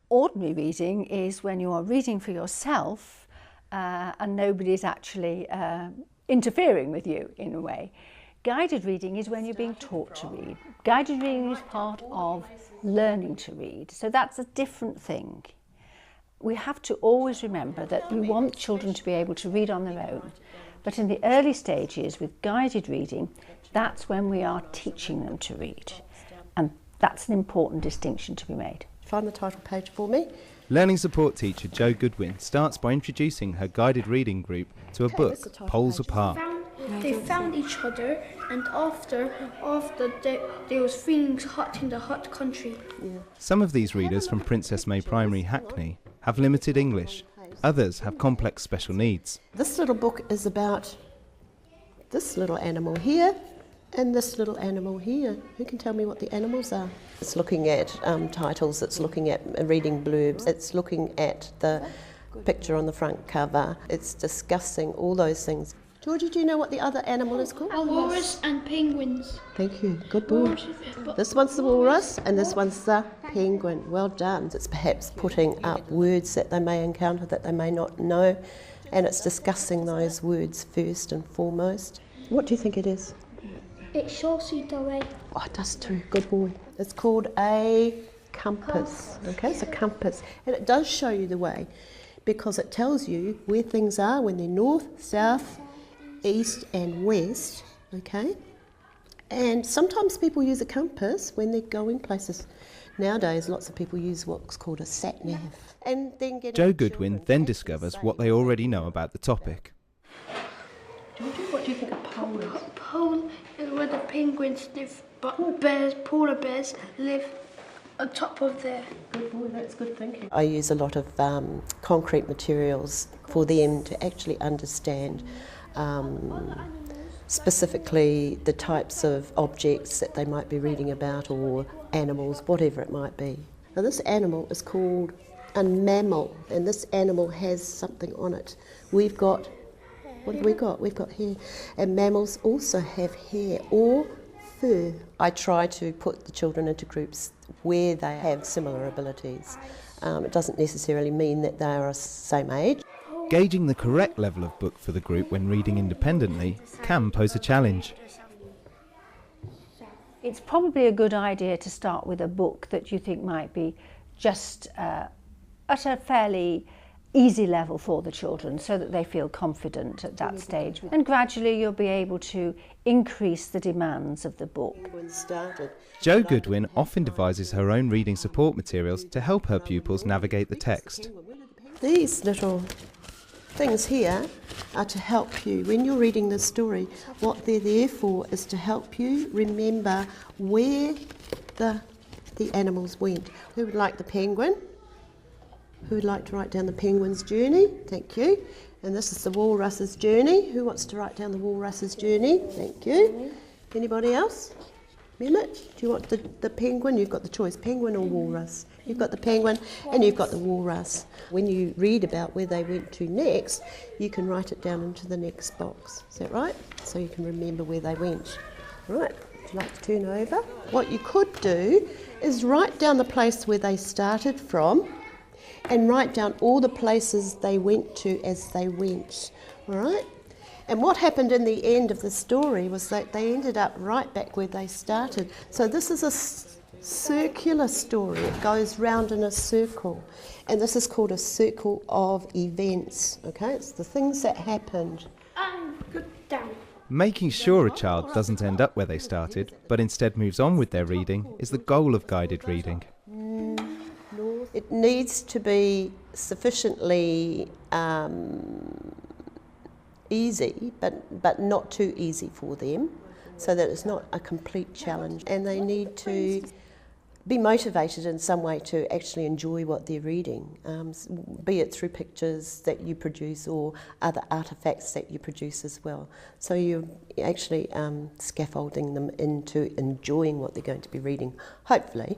Ordinary reading is when you are reading for yourself and nobody's actually interfering with you in a way. Guided reading is when you're being taught to read. Guided reading is part of learning to read, so that's a different thing. We have to always remember that we want children to be able to read on their own, but in the early stages with guided reading, that's when we are teaching them to read, and that's an important distinction to be made. Find the title page for me. Learning support teacher Jo Goodwin starts by introducing her guided reading group to a book, Poles Apart. They found each other, and after they was feeling hot in the hot country. Yeah. Some of these readers from Princess May Primary, Hackney, have limited English. Others have complex special needs. This little book is about this little animal here and this little animal here. Who can tell me what the animals are? It's looking at titles, it's looking at reading blurbs, it's looking at the picture on the front cover, it's discussing all those things. Georgie, do you know what the other animal is called? Walrus and penguins. Thank you, good boy. This one's the walrus and this one's the penguin. Well done. It's perhaps putting up words that they may encounter that they may not know, and it's discussing those words first and foremost. What do you think it is? It shows you the way. Oh, it does too. Good boy. It's called a compass. Okay, it's a compass. And it does show you the way because it tells you where things are when they're north, south, east and west. Okay? And sometimes people use a compass when they're going places. Nowadays, lots of people use what's called a sat-nav. And then Jo Goodwin then discovers what they already know about the topic. Georgie, what do you think a pole is? A pole is where the penguins live, but polar bears live on top of there. Good boy, that's good thinking. I use a lot of concrete materials for them to actually understand specifically the types of objects that they might be reading about or animals, whatever it might be. Now this animal is called a mammal, and this animal has something on it. We've got, what have we got? We've got hair. And mammals also have hair or fur. I try to put the children into groups where they have similar abilities. It doesn't necessarily mean that they are the same age. Gauging the correct level of book for the group when reading independently can pose a challenge. It's probably a good idea to start with a book that you think might be just at a fairly easy level for the children so that they feel confident at that stage. And gradually you'll be able to increase the demands of the book. Jo Goodwin often devises her own reading support materials to help her pupils navigate the text. These little things here are to help you when you're reading this story. What they're there for is to help you remember where the animals went. Who would like the penguin? Who would like to write down the penguin's journey? Thank you. And this is the walrus's journey. Who wants to write down the walrus's journey? Thank you. Anybody else? Mehmet, do you want the penguin? You've got the choice, penguin or walrus. You've got the penguin and you've got the walrus. When you read about where they went to next, you can write it down into the next box. Is that right? So you can remember where they went. Right, would you like to turn over? What you could do is write down the place where they started from and write down all the places they went to as they went. All right? And what happened in the end of the story was that they ended up right back where they started. So this is a circular story. It goes round in a circle. And this is called a circle of events. Okay, it's the things that happened. Good down. Making sure a child doesn't end up where they started, but instead moves on with their reading, is the goal of guided reading. It needs to be sufficiently easy, but not too easy for them, so that it's not a complete challenge. And they need to be motivated in some way to actually enjoy what they're reading, be it through pictures that you produce or other artefacts that you produce as well. So you're actually scaffolding them into enjoying what they're going to be reading, hopefully.